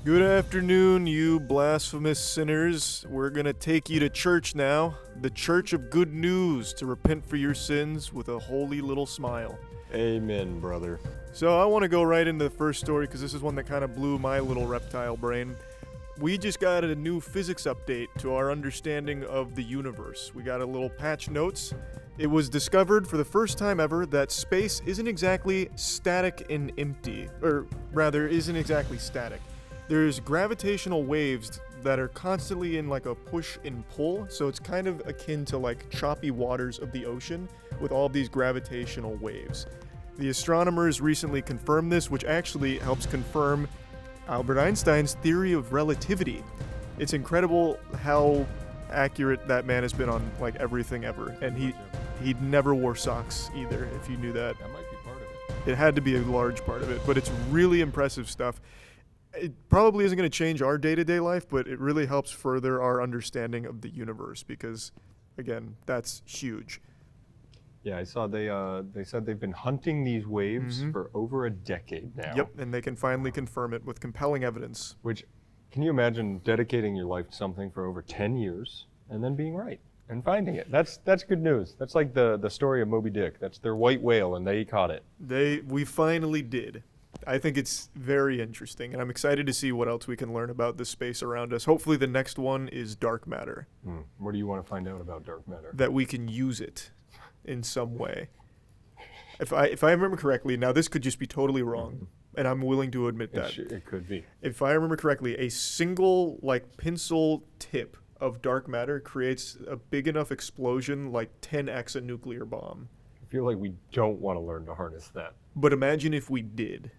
Good afternoon, you blasphemous sinners. We're gonna take you to church now, the Church of Good News, to repent for your sins with a holy little smile. Amen, brother. So I want to go right into the first story because this is one that kind of blew my little reptile brain. We just got a new physics update to our understanding of the universe. We got a little patch notes. It was discovered for the first time ever that space isn't exactly static and empty, or rather, isn't exactly static. There's gravitational waves that are constantly in like a push and pull, so it's kind of akin to like choppy waters of the ocean with all these gravitational waves. The astronomers recently confirmed this, which actually helps confirm Albert Einstein's theory of relativity. It's incredible how accurate that man has been on like everything ever, and he never wore socks either, if you knew that. That might be part of it. It had to be a large part of it, but it's really impressive stuff. It probably isn't going to change our day-to-day life, but it really helps further our understanding of the universe because, again, that's huge. Yeah, I saw they said they've been hunting these waves for over a decade now. Yep, and they can finally confirm it with compelling evidence. Which, can you imagine dedicating your life to something for over 10 years and then being right and finding it? That's good news. That's like the story of Moby Dick. That's their white whale, and they caught it. We finally did. I think it's very interesting, and I'm excited to see what else we can learn about the space around us. Hopefully the next one is dark matter. What do you want to find out about dark matter? That we can use it in some way. If I remember correctly, now this could just be totally wrong, and I'm willing to admit that. It could be. If I remember correctly, a single like pencil tip of dark matter creates a big enough explosion like 10x a nuclear bomb. I feel like we don't want to learn to harness that. But imagine if we did.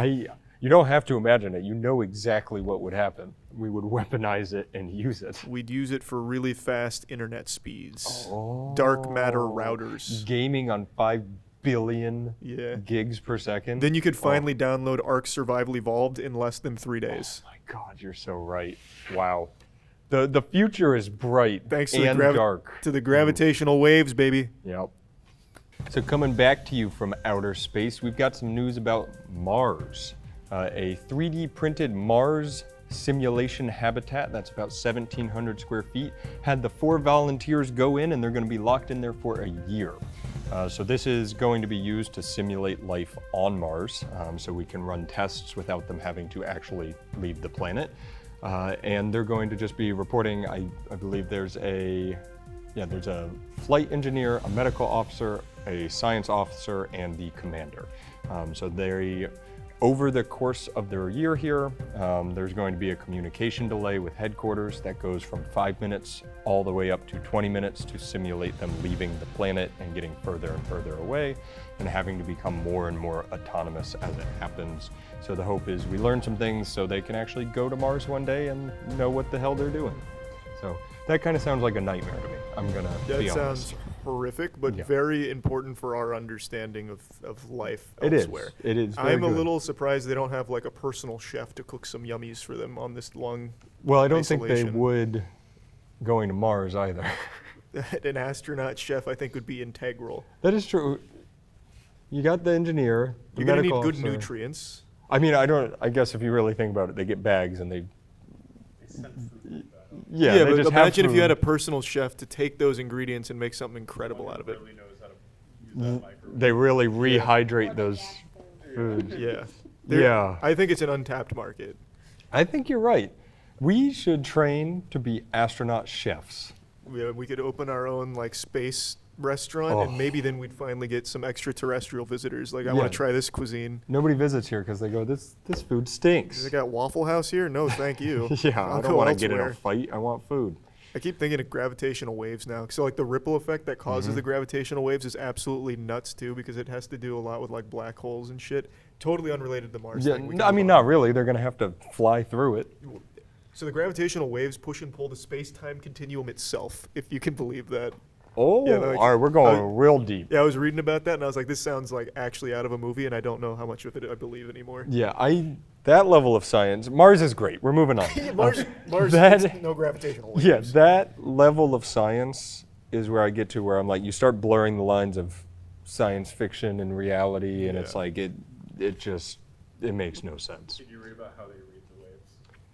You don't have to imagine it. You know exactly what would happen. We would weaponize it and use it. We'd use it for really fast internet speeds. Dark matter routers. Gaming on 5 billion gigs per second. Then you could finally download Ark Survival Evolved in less than 3 days. Oh my God, you're so right. Wow. The future is bright Thanks to and dark. To the gravitational waves, baby. Yep. So coming back to you from outer space, we've got some news about Mars. A 3D printed Mars simulation habitat that's about 1,700 square feet had the 4 volunteers go in, and they're going to be locked in there for a year. So this is going to be used to simulate life on Mars, so we can run tests without them having to actually leave the planet. And they're going to just be reporting, I believe there's a flight engineer, a medical officer, a science officer, and the commander. So over the course of their year here, there's going to be a communication delay with headquarters that goes from 5 minutes all the way up to 20 minutes to simulate them leaving the planet and getting further and further away and having to become more and more autonomous as it happens. So the hope is we learn some things so they can actually go to Mars one day and know what the hell they're doing. So that kind of sounds like a nightmare to me. I'm gonna be honest. That sounds horrific, but very important for our understanding of life elsewhere. It is. I'm a little surprised they don't have like a personal chef to cook some yummies for them on this long Well, I don't think they would going to Mars either. An astronaut chef, I think, would be integral. That is true. You got the engineer, the You're gonna need medical good officer. nutrients. I mean, I guess if you really think about it, they get bags and they but just imagine have if you had a personal chef to take those ingredients and make something incredible out of it. They really rehydrate those foods. Yeah. I think it's an untapped market. I think you're right. We should train to be astronaut chefs. Yeah, we could open our own like space restaurant, and maybe then we'd finally get some extraterrestrial visitors. Like, I want to try this cuisine. Nobody visits here because they go, this food stinks. They got Waffle House here? No, thank you. I don't want to get in a fight. I want food. I keep thinking of gravitational waves now. So like the ripple effect that causes the gravitational waves is absolutely nuts too, because it has to do a lot with like black holes and shit. Totally unrelated to Mars. I mean, not really. They're going to have to fly through it. So the gravitational waves push and pull the space-time continuum itself, if you can believe that. Oh, all right, we're going real deep. Yeah, I was reading about that, and I was like, this sounds like actually out of a movie, and I don't know how much of it I believe anymore. Yeah, that level of science, Mars is great. We're moving on. Mars no gravitational waves. Yeah, that level of science is where I get to where I'm like, you start blurring the lines of science fiction and reality, and it's like, it makes no sense. Did you read about how they reach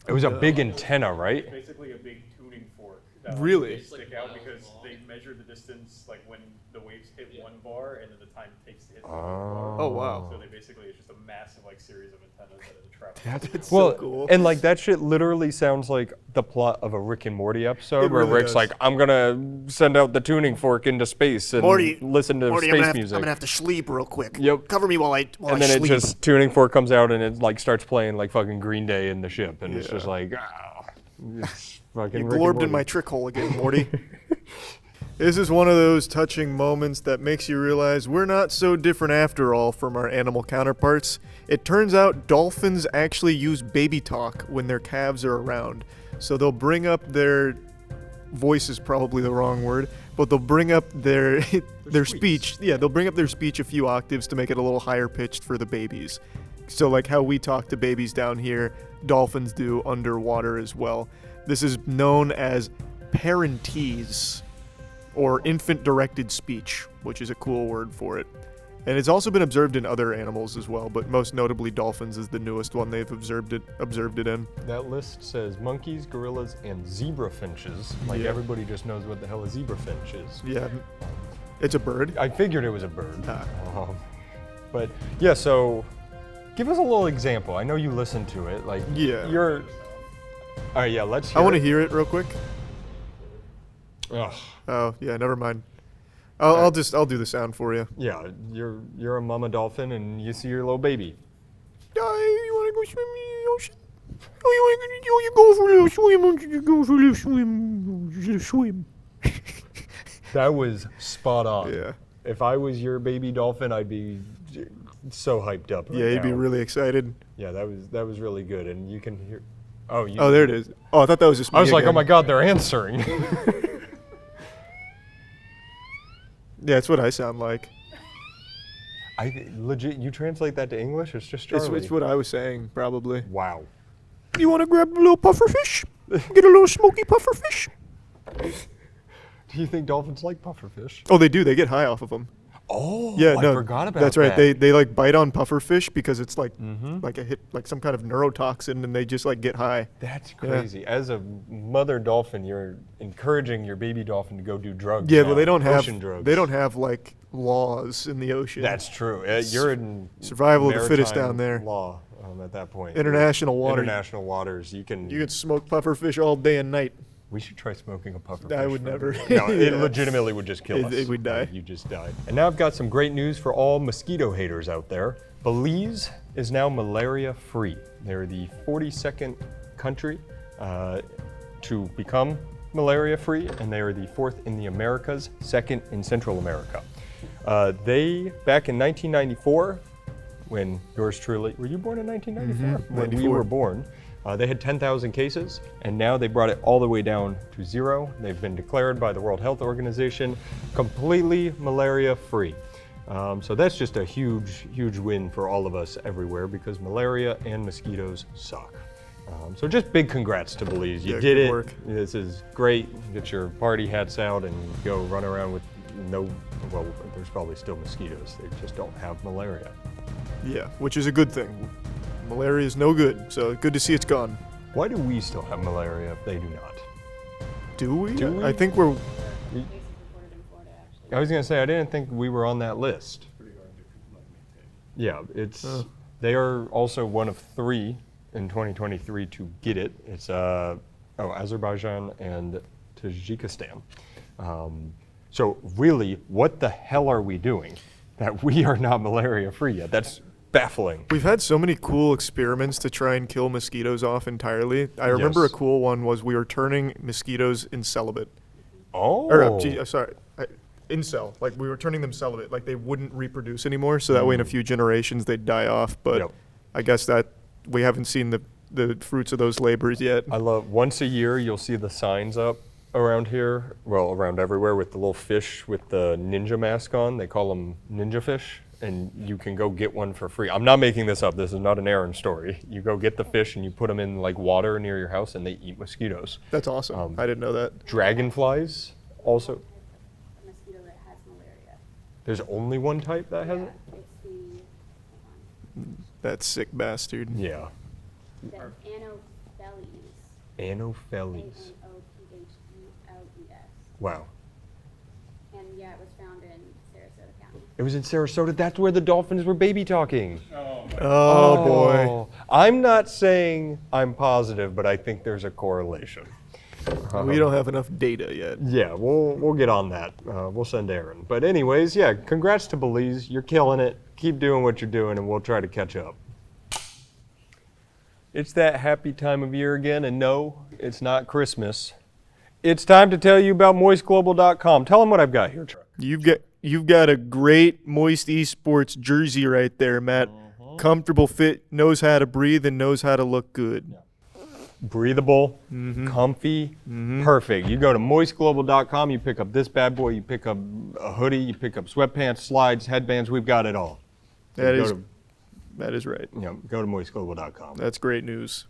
It was a big antenna, right? Basically a big tuning fork. That Really? They stick out because they measure the distance, like when the waves hit one bar and then the time it takes to hit the other bar. Oh, wow. So they basically, it's just a massive like series of antennas that travel. That's Well, so cool. and like that shit literally sounds like the plot of a Rick and Morty episode It where really Rick's does. like, I'm gonna send out the tuning fork into space and Morty, listen to Morty, space I'm music. gonna have to sleep real quick. Yep. Cover me while I and then it sleep. just tuning fork comes out and it like starts playing like fucking Green Day in the ship and it's just Yeah. like it's fucking You Rick and glorbed in Morty. my trick hole again, Morty. This is one of those touching moments that makes you realize we're not so different after all from our animal counterparts. It turns out dolphins actually use baby talk when their calves are around. So they'll bring up their voice is probably the wrong word, but they'll bring up their speech. Yeah, they'll bring up their speech a few octaves to make it a little higher pitched for the babies. So like how we talk to babies down here, dolphins do underwater as well. This is known as parentese, or infant-directed speech, which is a cool word for it. And it's also been observed in other animals as well, but most notably dolphins is the newest one they've observed it in. That list says monkeys, gorillas, and zebra finches. Like Yeah. everybody just knows what the hell a zebra finch is. Yeah, it's a bird. I figured it was a bird. Ah. But yeah, so give us a little example. I know you listen to it. Like Yeah. you're. All right, yeah. Let's. Hear I want to it. hear it real quick. Ugh. Oh, yeah, never mind. I'll do the sound for you. Yeah, you're a mama dolphin and you see your little baby. You want to go swim in the ocean? Oh, you go for a little swim. You go for a little swim. That was spot on. Yeah. If I was your baby dolphin, I'd be so hyped up. Right Yeah, you'd be now. really excited. Yeah, that was really good, and you can hear. Oh, you. Oh, there it is. Oh, I thought that was just me I was like, oh again. my god, they're answering. Yeah, it's what I sound like. I legit. You translate that to English? It's just Charlie. It's what I was saying, probably. Wow. You want to grab a little pufferfish? Get a little smoky pufferfish? Do you think dolphins like pufferfish? Oh, they do. They get high off of them. Oh, Yeah, I no, forgot about that's right. that. They like bite on pufferfish because it's like Mm-hmm. like a hit, like some kind of neurotoxin, and they just like get high. That's Yeah. crazy. As a mother dolphin, you're encouraging your baby dolphin to go do drugs. Yeah, now, but they don't ocean drugs. have like laws in the ocean. That's true. You're in Survival of the fittest maritime down there. Law at that point. International water. International waters. You can. You can smoke pufferfish all day and night. We should try smoking a pufferfish. I would for a never. bit. No, it Yeah. legitimately would just kill us. We'd die. You just died. And now I've got some great news for all mosquito haters out there. Belize is now malaria free. They're the 42nd country to become malaria free, and they are the 4th in the Americas, 2nd in Central America. They, back in 1994, when yours truly, were you born in 1994? When we 94. were born. They had 10,000 cases, and now they brought it all the way down to 0. They've been declared by the World Health Organization completely malaria-free. So that's just a huge, huge win for all of us everywhere because malaria and mosquitoes suck. So just big congrats to Belize. You Yeah, did good it. work. This is great. Get your party hats out and go run around with no, well, there's probably still mosquitoes. They just don't have malaria. Yeah, which is a good thing. Malaria is no good, so good to see it's gone. Why do we still have malaria if they do not? Do we? Do we? I think we're. I was gonna say I didn't think we were on that list. Yeah, it's they are also one of 3 in 2023 to get it. It's Azerbaijan and Tajikistan. So really, what the hell are we doing that we are not malaria free yet? That's baffling. We've had so many cool experiments to try and kill mosquitoes off entirely. I remember Yes. a cool one was we were turning mosquitoes in celibate. Oh, Incel. Like we were turning them celibate. Like they wouldn't reproduce anymore, so that way in a few generations they'd die off. But Yep. I guess that we haven't seen the fruits of those labors yet. I love once a year you'll see the signs up around here, well, around everywhere with the little fish with the ninja mask on. They call them ninja fish, and you can go get one for free. I'm not making this up. This is not an Aaron story. You go get the fish and you put them in like water near your house, and they eat mosquitoes. That's awesome. I didn't know that. Dragonflies also. A mosquito that has malaria. There's only one type that has it. It's the That sick bastard. Yeah. Anopheles. Anopheles. Anophles. Wow. And yeah, it was found in Sarasota County. It was in Sarasota. That's where the dolphins were baby talking. Oh boy. I'm not saying I'm positive, but I think there's a correlation. We don't have enough data yet. Yeah, we'll get on that. We'll send Aaron. But anyways, yeah, congrats to Belize. You're killing it. Keep doing what you're doing, and we'll try to catch up. It's that happy time of year again, and no, it's not Christmas. It's time to tell you about moistglobal.com. Tell them what I've got here, Chuck. You've got a great Moist Esports jersey right there, Matt. Comfortable fit, knows how to breathe, and knows how to look good. Breathable, comfy, perfect. You go to moistglobal.com, you pick up this bad boy, you pick up a hoodie, you pick up sweatpants, slides, headbands, we've got it all. So That is right. Go to moistglobal.com. That's great news.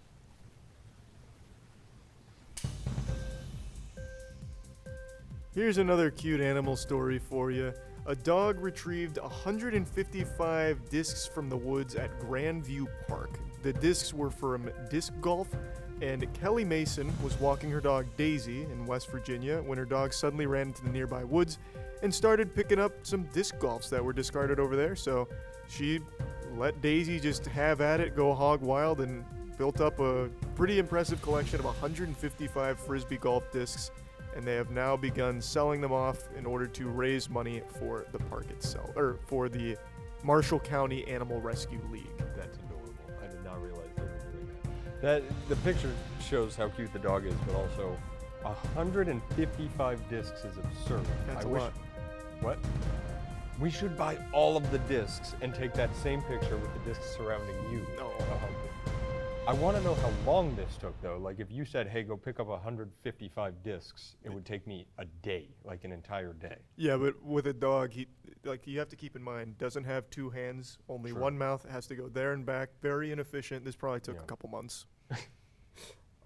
Here's another cute animal story for you. A dog retrieved 155 discs from the woods at Grandview Park. The discs were from disc golf, and Kelly Mason was walking her dog Daisy in West Virginia when her dog suddenly ran into the nearby woods and started picking up some disc golfs that were discarded over there. So she let Daisy just have at it, go hog wild, and built up a pretty impressive collection of 155 Frisbee golf discs, and they have now begun selling them off in order to raise money for the park itself, or for the Marshall County Animal Rescue League. That's adorable. I did not realize they were doing that. The picture shows how cute the dog is, but also 155 discs is absurd. That's a lot. What? We should buy all of the discs and take that same picture with the discs surrounding you. No. I want to know how long this took, though. Like, if you said, hey, go pick up 155 discs, it would take me a day, like an entire day. Yeah, but with a dog, you have to keep in mind, doesn't have two hands, only True. one mouth, has to go there and back, very inefficient. This probably took a couple months.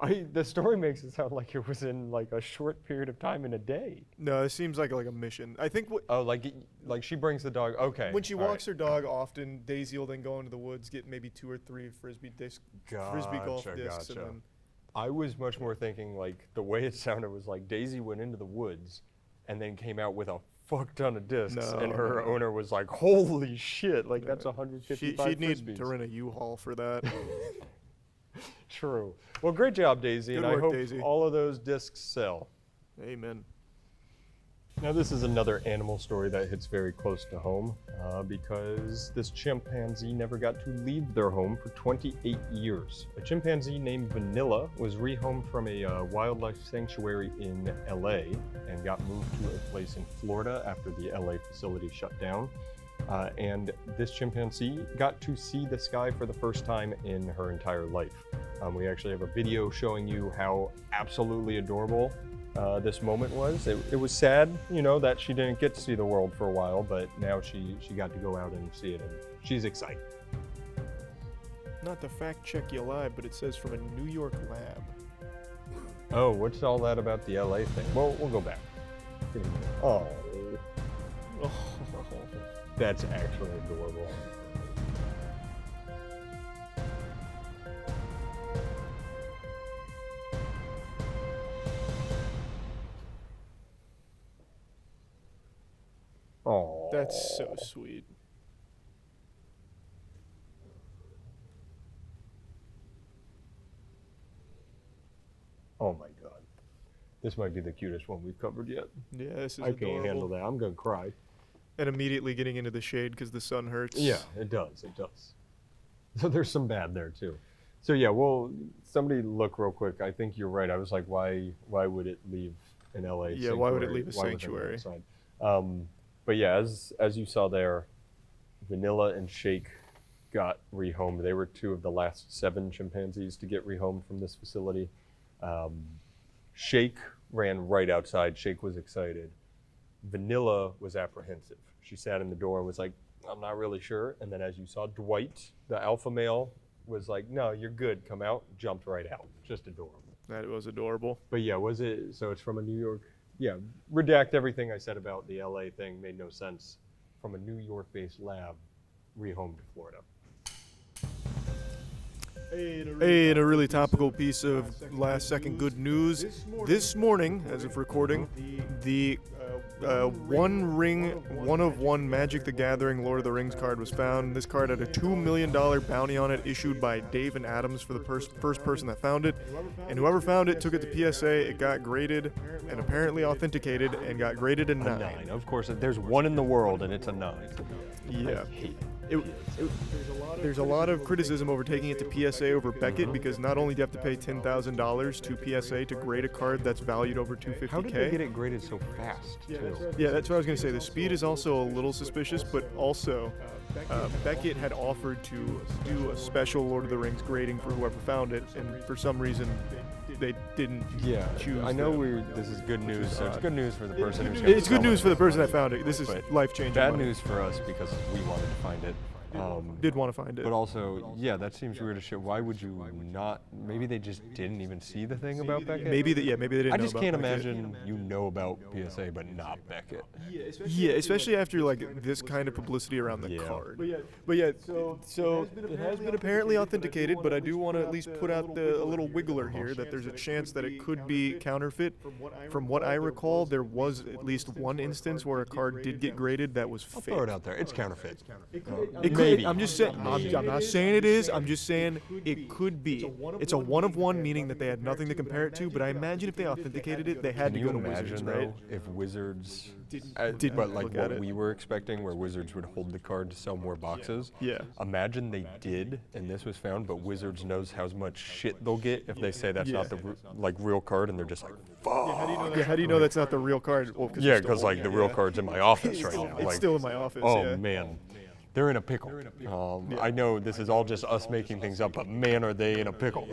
The story makes it sound like it was in like a short period of time in a day. No, it seems like a mission. I think Like she brings the dog. Okay. when she walks her dog, often Daisy will then go into the woods, get maybe 2 or 3 frisbee golf discs, and then I was much more thinking like the way it sounded was like Daisy went into the woods, and then came out with a fuck ton of discs, and her owner was like, "Holy shit! Like that's 155 she'd need Frisbees." to rent a U-Haul for that. True. Well, great job, Daisy, Good and work, I hope Daisy. all of those discs sell. Amen. Now, this is another animal story that hits very close to home because this chimpanzee never got to leave their home for 28 years. A chimpanzee named Vanilla was rehomed from a wildlife sanctuary in LA and got moved to a place in Florida after the LA facility shut down. And this chimpanzee got to see the sky for the first time in her entire life. We actually have a video showing you how absolutely adorable this moment was. It was sad, that she didn't get to see the world for a while, but now she got to go out and see it, and she's excited. Not to fact check you live, but it says from a New York lab. Oh, what's all that about the LA thing? Well, we'll go back. Oh, that's actually adorable. Oh, That's so sweet. oh my God. This might be the cutest one we've covered yet. Yeah, this is I adorable. can't handle that. I'm gonna cry. And immediately getting into the shade because the sun hurts. Yeah, it does. It does. So there's some bad there too. So yeah, well, somebody look real quick. I think you're right. I was like, why would it leave an LA? Yeah, why would it leave a Why would it sanctuary? outside? But yeah, as you saw there, Vanilla and Shake got rehomed. They were 2 of the last 7 chimpanzees to get rehomed from this facility. Shake ran right outside. Shake was excited. Vanilla was apprehensive. She sat in the door and was like, I'm not really sure. And then as you saw, Dwight, the alpha male, was like, no, you're good, come out, jumped right out. Just adorable. That was adorable. But yeah, so it's from a New York, redact everything I said about the LA thing, made no sense. From a New York-based lab, rehomed to Florida. Hey, and a really topical piece of last-second good news. This morning, as of recording, the one of one Magic the Gathering Lord of the Rings card was found. This card had a $2 million bounty on it issued by Dave and Adams for the first person that found it. And whoever found it took it to PSA, it got graded and apparently authenticated and got graded a 9. 9. Of course, there's one in the world and it's a 9. Yeah. There's a lot of criticism over taking it to PSA over Beckett because not only do you have to pay $10,000 to PSA to grade a card that's valued over $250K. How did they get it graded so fast, too? Yeah, that's what I was going to say. The speed is also a little suspicious, but also Beckett had offered to do a special Lord of the Rings grading for whoever found it, and for some reason they didn't choose. I know this is good news, so it's good news for the person who's It's good news for the person that found it. This is life-changing. Bad money. news for us because we wanted to find it. Did want to find it. But also, yeah, that seems weird as shit. Why would you not? Maybe they just didn't even see the thing about Beckett. Maybe they didn't. I know just about can't Beckett. imagine you know about PSA but not Beckett. Yeah, especially after like this kind of publicity around the card. But yeah, so it has been apparently authenticated, but I do want to at least put out a little wiggler here that there's a chance that it could be counterfeit. From what I recall, there was at least one instance where a card did get graded that was I'll fake. throw it out there. It's counterfeit. Maybe. I'm just saying. I'm not saying it is. I'm just saying it could be. It's a one of one, meaning that they had nothing to compare it to. But I imagine if they authenticated it, they had Can to you go to imagine Wizards, though right? if Wizards Didn't but like look at what it. we were expecting, where Wizards would hold the card to sell more boxes? Yeah. Imagine they did, and this was found, but Wizards knows how much shit they'll get if they say that's not the real card, and they're just like, fuck. Yeah, how do you know that's not the real card? Well, Yeah, you're still because like the holding real it, card's in my office right now. It's Like, still in my office. oh yeah. man, they're in a pickle. I know this is all just us making things up, but man, are they in a pickle?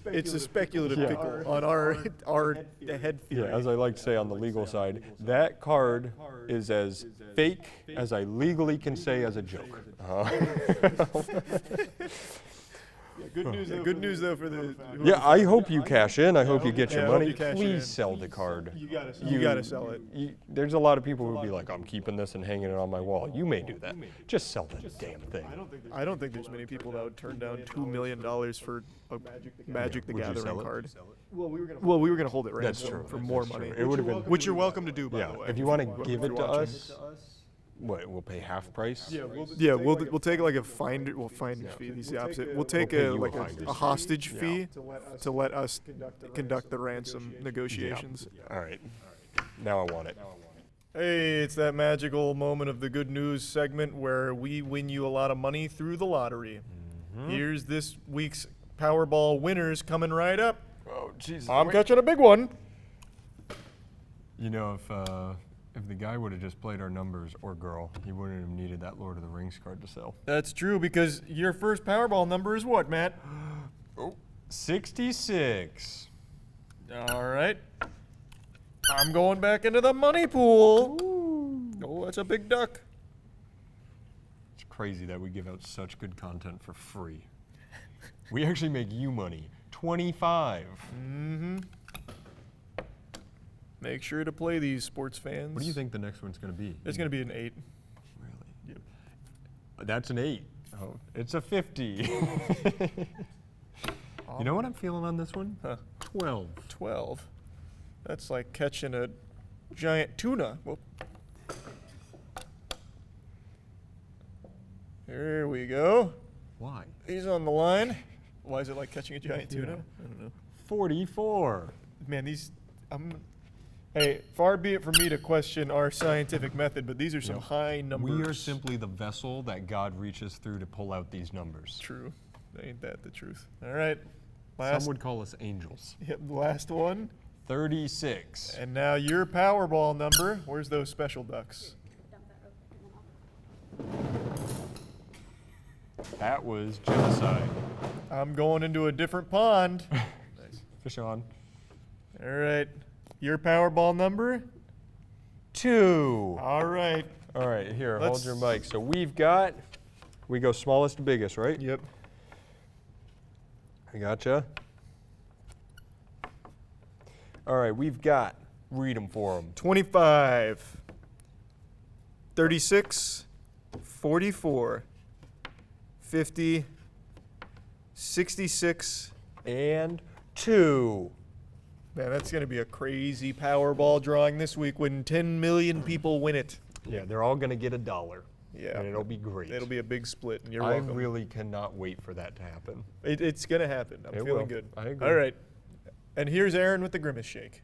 It's a speculative pickle on our head theory. Yeah, as I like to say on the legal side, that card is as fake as I legally can say as a joke. Good news though for the. Yeah, I hope you cash in. I hope you get your I hope money. you cash Please in. sell the card. You gotta sell it. There's a lot of people who'd be like, I'm keeping this and hanging it on my wall. You may do that. Just sell the damn thing. I don't think there's many people that would turn down $2 million for a Magic the Would you sell Gathering it? card. Well, we were gonna hold it right That's true. for more That's money. true. It would have been. Which you're welcome to do, by Yeah, the way. if you want to give if it you're to watching. us, what? We'll pay half price. Yeah, we'll take like a finder. Well, finder's fee. He's the opposite. We'll take pay a you like a finder's a hostage fee. fee to let us conduct the ransom negotiations. All right. Now I want it. Hey, it's that magical moment of the good news segment where we win you a lot of money through the lottery. Here's this week's Powerball winners coming right up. Oh, Jesus. I'm catching a big one. You know, if the guy would have just played our numbers, or girl, he wouldn't have needed that Lord of the Rings card to sell. That's true because your first Powerball number is what, Matt? 66. All right. I'm going back into the money pool. Oh, that's a big duck. It's crazy that we give out such good content for free. We actually make you money. 25. Make sure to play these, sports fans. What do you think the next one's going to be? It's going to be an 8. Really? That's an 8. Oh, it's a 50. You know what I'm feeling on this one? Huh. 12. 12. That's like catching a giant tuna. Whoop. Here we go. Why? He's on the line. Why is it like catching a giant tuna? I don't know. 44. Man, hey, far be it from me to question our scientific method, but these are some high numbers. We are simply the vessel that God reaches through to pull out these numbers. True. Ain't that the truth? All right. Some would call us angels. Yep, last one. 36. And now your Powerball number. Where's those special ducks? Dump that real quick and then I'll. That was genocide. I'm going into a different pond. Fish on. All right. Your Powerball number? 2. All right. All right, here, Let's- hold your mic. So we go smallest to biggest, right? Yep. I gotcha. All right, read them for them. 25, 36, 44, 50, 66. And 2. Man, that's going to be a crazy Powerball drawing this week when 10 million people win it. Yeah, they're all gonna get $1. Yeah. And it'll be great. It'll be a big split, and you're I welcome. really cannot wait for that to happen. It's going to happen. I'm It feeling will. good. I agree. All right. And here's Aaron with the Grimace Shake.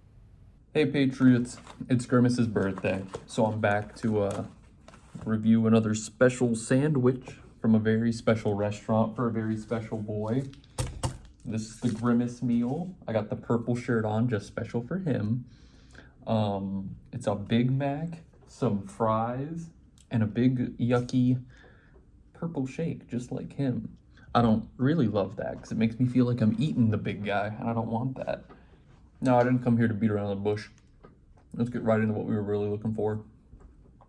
Hey Patriots, it's Grimace's birthday, so I'm back to review another special sandwich from a very special restaurant for a very special boy. This is the Grimace meal. I got the purple shirt on, just special for him. It's a Big Mac, some fries, and a big yucky purple shake, just like him. I don't really love that because it makes me feel like I'm eating the big guy, and I don't want that. No, I didn't come here to beat around the bush. Let's get right into what we were really looking for.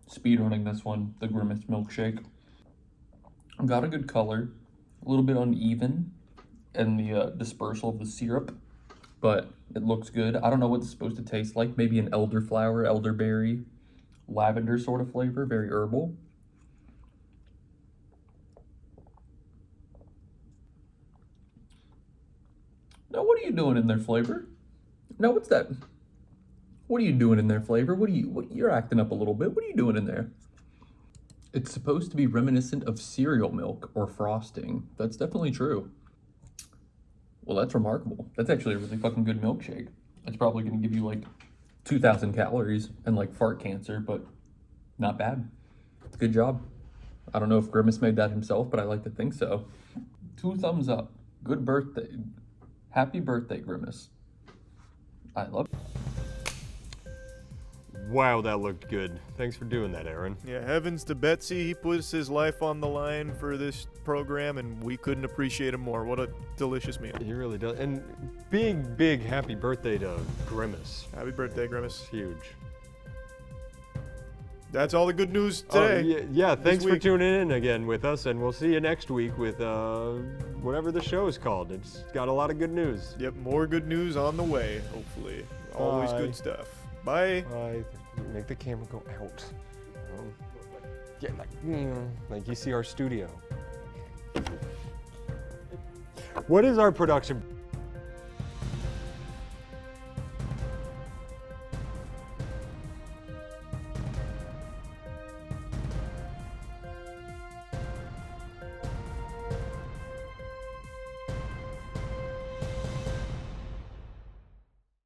Speedrunning this one, the Grimace milkshake. Got a good color, a little bit uneven in the dispersal of the syrup, but it looks good. I don't know what it's supposed to taste like. Maybe an elderflower, elderberry, lavender sort of flavor, very herbal. Now, what are you doing in there, Flavor? Now, what's that? What are you doing in there, Flavor? You're acting up a little bit. What are you doing in there? It's supposed to be reminiscent of cereal milk or frosting. That's definitely true. Well, that's remarkable. That's actually a really fucking good milkshake. It's probably going to give you like 2,000 calories and like fart cancer, but not bad. Good job. I don't know if Grimace made that himself, but I like to think so. 2 thumbs up. Good birthday. Happy birthday, Grimace. I love it. Wow, that looked good. Thanks for doing that, Aaron. Yeah, heavens to Betsy. He puts his life on the line for this program, and we couldn't appreciate him more. What a delicious meal. He really does. And big happy birthday to Grimace. Happy birthday, Grimace. It's huge. That's all the good news today. Yeah, thanks for week. tuning in again with us, and we'll see you next week with whatever the show is called. It's got a lot of good news. Yep, more good news on the way, hopefully. Always Bye. good stuff. Bye. Make the camera go out. Yeah, like you see our studio. What is our production?